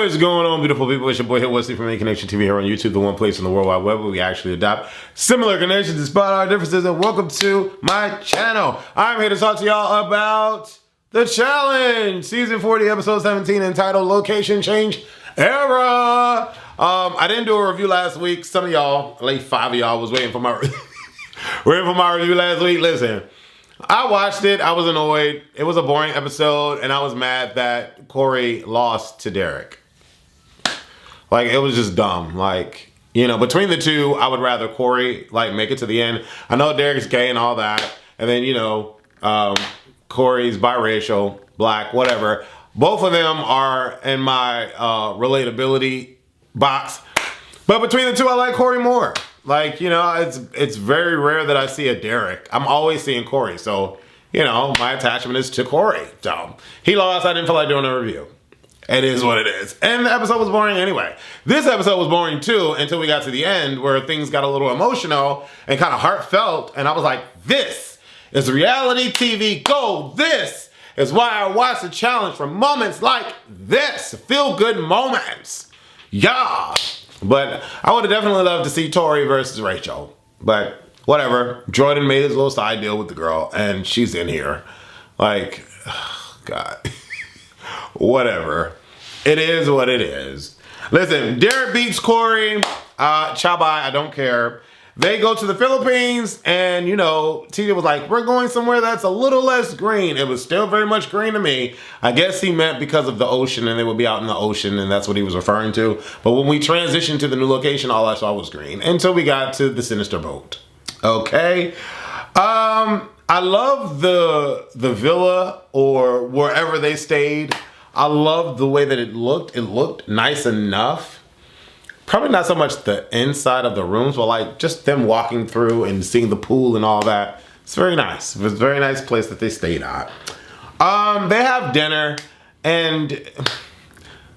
What is going on, beautiful people? It's your boy here, Wesley from A Connection TV here on YouTube, the one place in the World Wide Web where we actually adopt similar connections despite our differences. And welcome to my channel. I'm here to talk to y'all about the challenge, season 40, episode 17, entitled Location Change Era. I didn't do a review last week. Some of y'all, like 5 of y'all, was waiting for my review last week. Listen, I watched it. I was annoyed. It was a boring episode, and I was mad that Corey lost to Derek. Like, it was just dumb. Like, you know, between the two, I would rather Corey, like, make it to the end. I know Derek's gay and all that. And then, you know, Corey's biracial, black, whatever. Both of them are in my relatability box. But between the two, I like Corey more. Like, you know, it's very rare that I see a Derek. I'm always seeing Corey. So, you know, my attachment is to Corey. So, he lost. I didn't feel like doing a review. It is what it is. And the episode was boring anyway. This episode was boring too until we got to the end where things got a little emotional and kind of heartfelt. And I was like, this is reality TV gold. This is why I watch the challenge, for moments like this. Feel-good moments. Yeah. But I would have definitely loved to see Tori versus Rachel. But whatever. Jordan made his little side deal with the girl, and she's in here. Like, oh God. Whatever. It is what it is. Listen, Derek beats Corey. Ciao, bye. I don't care. They go to the Philippines, and, you know, TJ was like, we're going somewhere that's a little less green. It was still very much green to me. I guess he meant because of the ocean, and they would be out in the ocean, and that's what he was referring to. But when we transitioned to the new location, all I saw was green until we got to the sinister boat. Okay? I love the villa or wherever they stayed. I love the way that it looked. It looked nice enough. Probably not so much the inside of the rooms, but like just them walking through and seeing the pool and all that. It's very nice. It was a very nice place that they stayed at. They have dinner, and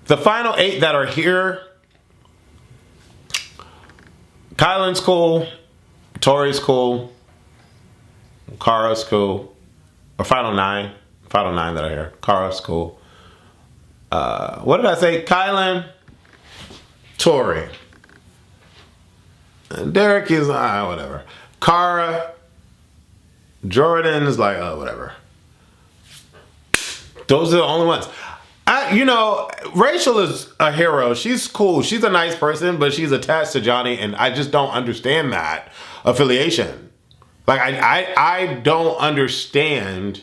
the final 8 that are here, Kylan's cool, Tori's cool, CARA's cool, or final 9 that are here. CARA's cool. What did I say? Kylan, Tori. And Derek is, whatever. CARA, Jordan is like, whatever. Those are the only ones. You know, Rachel is a hero. She's cool. She's a nice person, but she's attached to Johnny, and I just don't understand that affiliation. Like, I don't understand.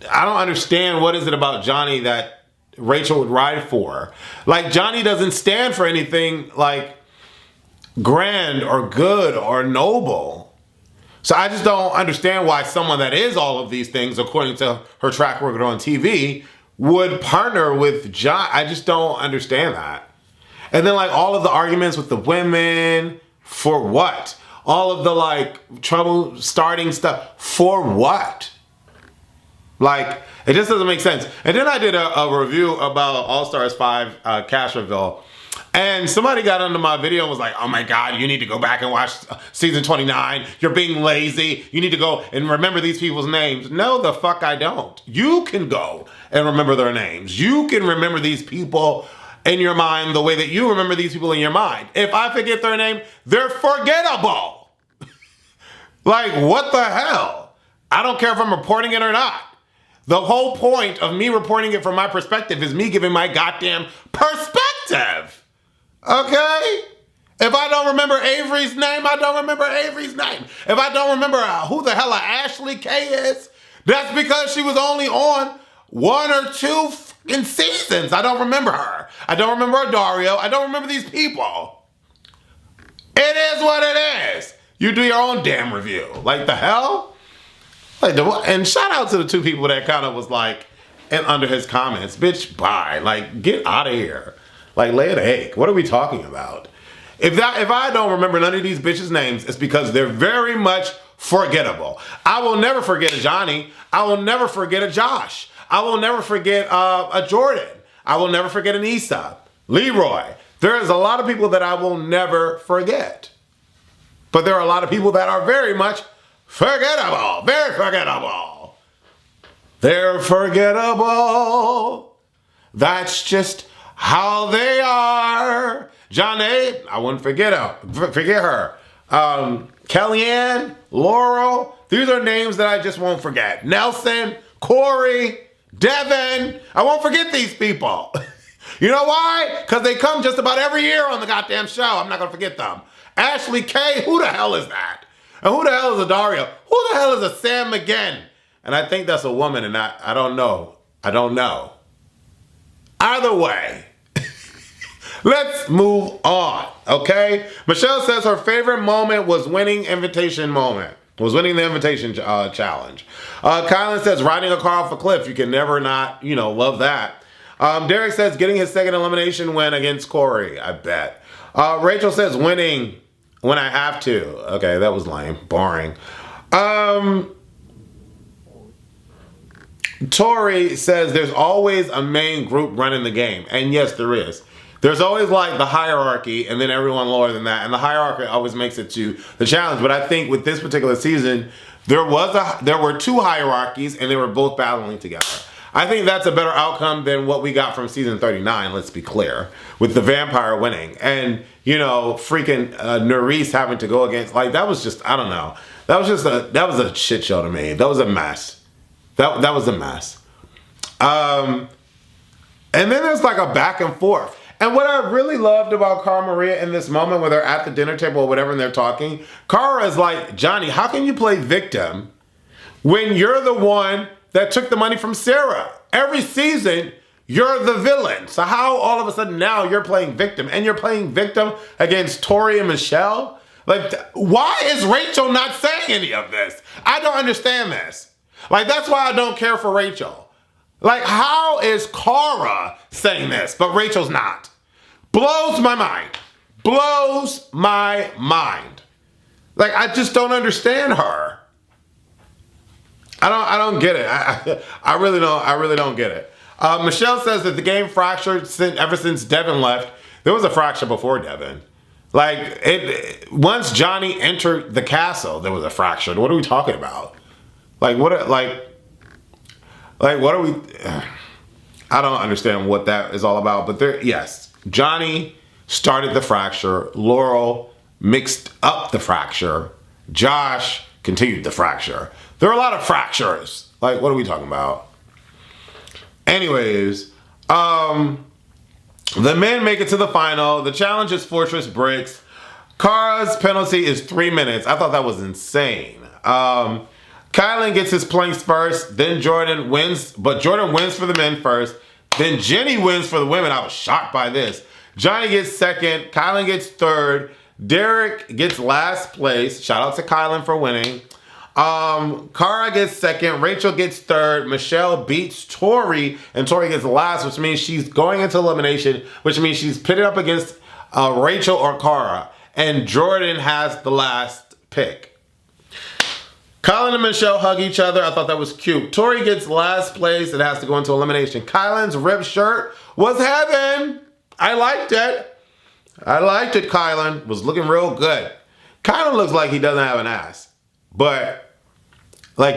I don't understand what is it about Johnny that Rachel would ride for. Like, Johnny doesn't stand for anything like grand or good or noble. So I just don't understand why someone that is all of these things, according to her track record on TV, would partner with John. I just don't understand that. And then, like, all of the arguments with the women, for what? All of the, like, trouble starting stuff, for what? Like, it just doesn't make sense. And then I did a review about All-Stars 5 cash reveal. And somebody got under my video and was like, oh my God, you need to go back and watch season 29. You're being lazy. You need to go and remember these people's names. No, the fuck I don't. You can go and remember their names. You can remember these people in your mind the way that you remember these people in your mind. If I forget their name, they're forgettable. Like, what the hell? I don't care if I'm reporting it or not. The whole point of me reporting it from my perspective is me giving my goddamn perspective. Okay? If I don't remember Avery's name, I don't remember Avery's name. If I don't remember who the hell Ashley K is, that's because she was only on 1 or 2 fucking seasons. I don't remember her. I don't remember Dario. I don't remember these people. It is what it is. You do your own damn review. Like, the hell? Like, and shout out to the 2 people that kind of was like, and under his comments, bitch, bye. Like, get out of here. Like, lay an egg. What are we talking about? If I don't remember none of these bitches' names, it's because they're very much forgettable. I will never forget a Johnny. I will never forget a Josh. I will never forget a Jordan. I will never forget an Issa. Leroy. There is a lot of people that I will never forget. But there are a lot of people that are very much forgettable. Very forgettable. They're forgettable. That's just how they are. Johnny, I wouldn't forget her. Kellyanne, Laurel, these are names that I just won't forget. Nelson, Corey, Devin, I won't forget these people. You know why? Because they come just about every year on the goddamn show. I'm not going to forget them. Ashley K, who the hell is that? And who the hell is a Dario? Who the hell is a Sam McGinn? And I think that's a woman, and I don't know. I don't know. Either way, let's move on, okay? Michelle says her favorite moment was winning the invitation challenge. Kylan says riding a car off a cliff. You can never not, love that. Derek says getting his second elimination win against Corey. I bet. Rachel says winning when I have to. Okay, that was lame. Boring. Tori says there's always a main group running the game. And yes, there is. There's always like the hierarchy and then everyone lower than that. And the hierarchy always makes it to the challenge. But I think with this particular season, there were two hierarchies and they were both battling together. I think that's a better outcome than what we got from season 39, let's be clear, with the vampire winning. And, freaking Nerys having to go against, that was just, I don't know. That was a shit show to me. That was a mess. That was a mess. And then there's like a back and forth. And what I really loved about Cara Maria in this moment where they're at the dinner table or whatever and they're talking, Cara is like, Johnny, how can you play victim when you're the one that took the money from Sarah? Every season, you're the villain. So how all of a sudden now you're playing victim and you're playing victim against Tori and Michelle? Why is Rachel not saying any of this? I don't understand this. That's why I don't care for Rachel. How is Cara saying this, but Rachel's not? Blows my mind. Blows my mind. I just don't understand her. I don't get it. I really don't get it. Michelle says that the game fractured ever since Devin left. There was a fracture before Devin. Once Johnny entered the castle, there was a fracture. What are we talking about? What are we? I don't understand what that is all about. But yes, Johnny started the fracture. Laurel mixed up the fracture. Josh continued the fracture. There are a lot of fractures. What are we talking about? Anyways, the men make it to the final. The challenge is Fortress Bricks. Cara's penalty is 3 minutes. I thought that was insane. Kylan gets his planks first, then Jordan wins, but Jordan wins for the men first. Then Jenny wins for the women. I was shocked by this. Johnny gets second, Kylan gets third, Derek gets last place. Shout out to Kylan for winning. Cara gets second, Rachel gets third, Michelle beats Tori, and Tori gets last, which means she's going into elimination, which means she's pitted up against Rachel or Cara, and Jordan has the last pick. Kylan and Michelle hug each other. I thought that was cute. Tori gets last place and has to go into elimination. Kylan's ripped shirt was heaven. I liked it. Kylan was looking real good. Kylan looks like he doesn't have an ass. But,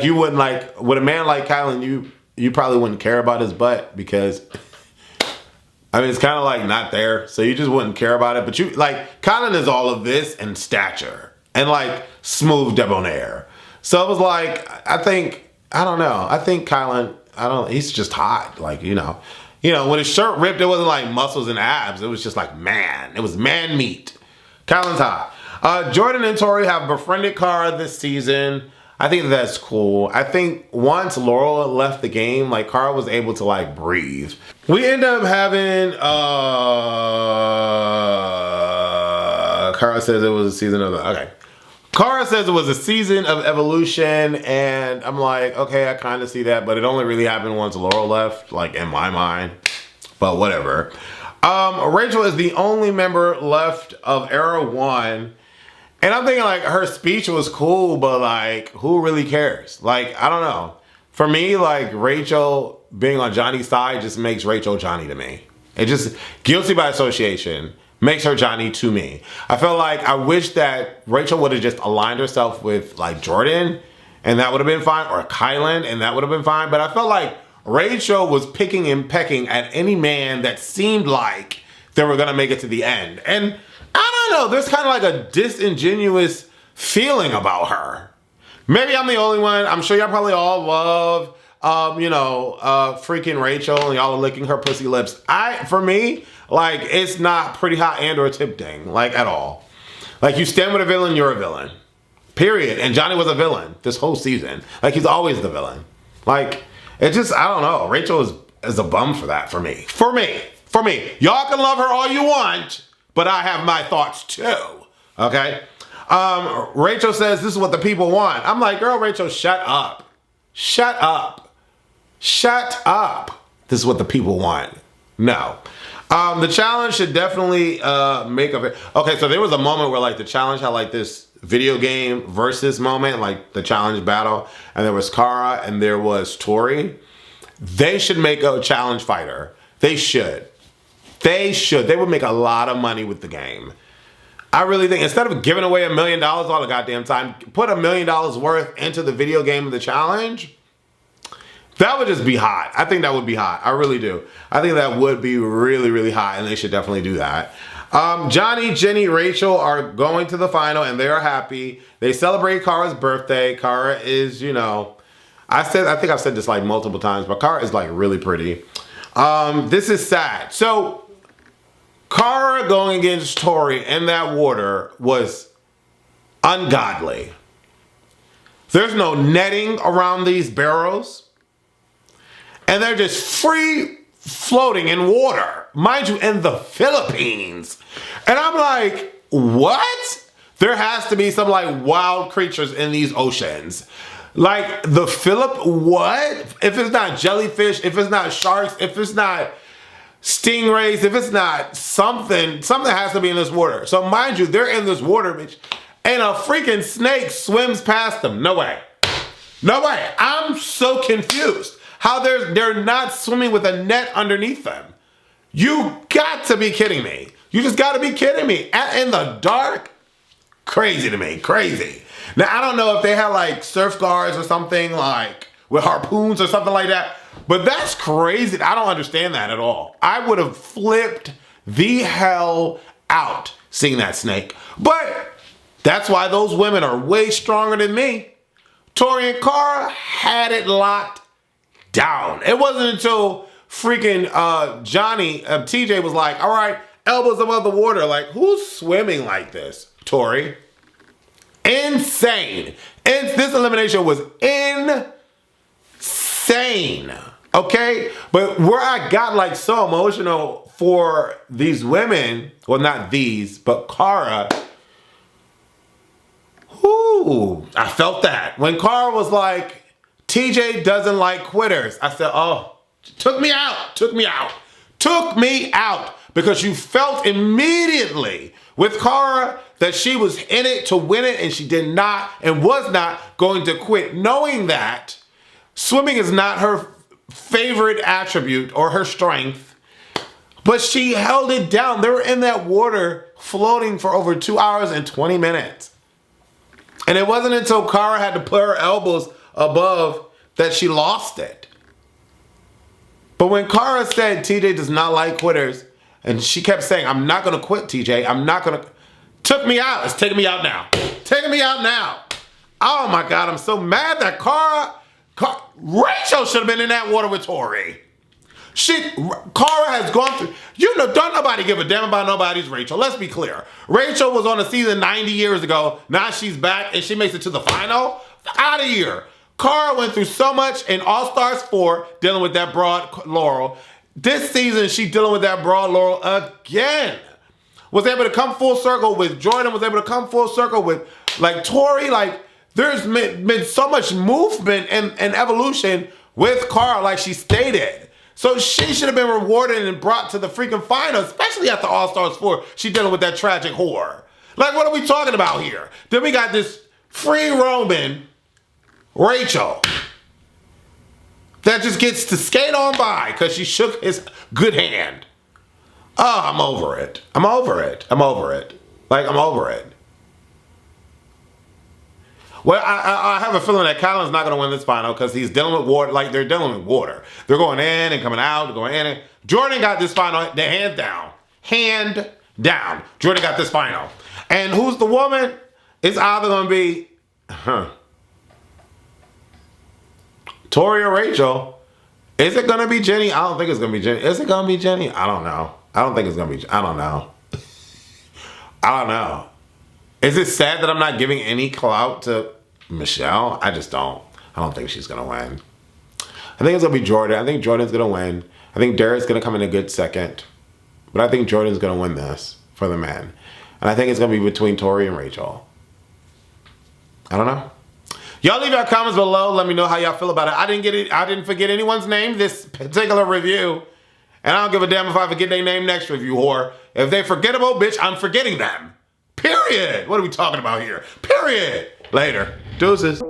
you wouldn't with a man like Kylan, you probably wouldn't care about his butt because, it's kind of not there. So you just wouldn't care about it. But Kylan is all of this and stature and smooth debonair. So it was I think Kylan, he's just hot. When his shirt ripped, it wasn't muscles and abs. It was just man. It was man meat. Kylan's hot. Jordan and Tori have befriended Cara this season. I think that's cool. I think once Laurel left the game, Cara was able to breathe. We end up having, Cara says it was a season of okay. Cara says it was a season of evolution, and I'm okay, I kind of see that, but it only really happened once Laurel left, in my mind, but whatever. Rachel is the only member left of Era 1, and I'm thinking, her speech was cool, but, who really cares? I don't know. For me, Rachel being on Johnny's side just makes Rachel Johnny to me. It just, guilty by association. Makes her Johnny to me. I feel I wish that Rachel would have just aligned herself with Jordan and that would have been fine, or Kylan and that would have been fine. But I felt Rachel was picking and pecking at any man that seemed like they were going to make it to the end. And I don't know, there's kind of like a disingenuous feeling about her. Maybe I'm the only one. I'm sure y'all probably all love, freaking Rachel, and y'all are licking her pussy lips. For me, like, it's not pretty hot and or tempting, like, at all. Like, you stand with a villain, you're a villain. Period. And Johnny was a villain this whole season. Like, he's always the villain. Like, it just, I don't know. Rachel is a bum for that, for me. For me. Y'all can love her all you want, but I have my thoughts too. Okay? Rachel says, this is what the people want. I'm like, girl, Rachel, shut up. Shut up. Shut up. This is what the people want. No. The challenge should definitely make of it. Okay, so there was a moment where like the challenge had like this video game versus moment, like the challenge battle, and there was CARA and there was TORI. They should make a challenge fighter. They should. They would make a lot of money with the game. I really think instead of giving away $1 million all the goddamn time, put $1 million worth into the video game of the challenge. That would just be hot. I think that would be hot. I really do. I think that would be really, really hot, and they should definitely do that. Johnny, Jenny, Rachel are going to the final, and they are happy. They celebrate Cara's birthday. Cara is, I think I've said this like multiple times, but Cara is like really pretty. This is sad. So Cara going against TORI in that water was ungodly. There's no netting around these barrels. And they're just free floating in water. Mind you, in the Philippines. And I'm like, what? There has to be some like wild creatures in these oceans. Like the what? If it's not jellyfish, if it's not sharks, if it's not stingrays, if it's not something has to be in this water. So mind you, they're in this water, bitch, and a freaking snake swims past them. No way. No way. I'm so confused. How they're not swimming with a net underneath them. You got to be kidding me. You just got to be kidding me. In the dark? Crazy to me. Crazy. Now, I don't know if they had like surf guards or something like with harpoons or something like that. But that's crazy. I don't understand that at all. I would have flipped the hell out seeing that snake. But that's why those women are way stronger than me. TORI and CARA had it locked down. It wasn't until freaking TJ was like, all right, elbows above the water. Like, who's swimming like this? TORI. Insane. And this elimination was insane. Okay? But where I got like so emotional for these women, well, not these, but CARA. Ooh, I felt that. When CARA was like, TJ doesn't like quitters. I said, oh, took me out. Because you felt immediately with CARA that she was in it to win it, and she did not and was not going to quit, knowing that swimming is not her favorite attribute or her strength, but she held it down. They were in that water floating for over 2 hours and 20 minutes. And it wasn't until CARA had to put her elbows above that she lost it. But when CARA said TJ does not like quitters, and she kept saying, I'm not going to quit, TJ. I'm not going to. Took me out. It's taking me out now. Taking me out now. Oh my God, I'm so mad that Rachel should have been in that water with TORI. CARA has gone through, don't nobody give a damn about nobody's Rachel. Let's be clear. Rachel was on a season 90 years ago. Now she's back and she makes it to the final. Out of here. CARA went through so much in All-Stars 4 dealing with that broad Laurel. This season, she's dealing with that broad Laurel again. Was able to come full circle with Jordan, was able to come full circle with like TORI. Like there's been so much movement and evolution with CARA, like she stated. So she should have been rewarded and brought to the freaking final, especially after All-Stars 4. She dealing with that tragic whore. Like, what are we talking about here? Then we got this free roaming Rachel that just gets to skate on by because she shook his good hand. Oh, I'm over it. Like, I'm over it. Well, I have a feeling that Kylan's not going to win this final because he's dealing with water. Like, they're dealing with water. They're going in and coming out. They're going in and... Jordan got this final. The hands down. Hand down. Jordan got this final. And who's the woman? It's either going to be... Tori or Rachel. Is it going to be Jenny? I don't think it's going to be Jenny. Is it going to be Jenny? I don't know. I don't think it's going to be... I don't know. I don't know. Is it sad that I'm not giving any clout to Michelle? I just don't. I don't think she's going to win. I think it's going to be Jordan. I think Jordan's going to win. I think Derek's going to come in a good second. But I think Jordan's going to win this for the men. And I think it's going to be between Tori and Rachel. I don't know. Y'all leave your comments below. Let me know how y'all feel about it. I didn't forget anyone's name this particular review. And I don't give a damn if I forget their name next review, whore. If they forgettable, bitch, I'm forgetting them. Period. What are we talking about here? Period. Later. Deuces.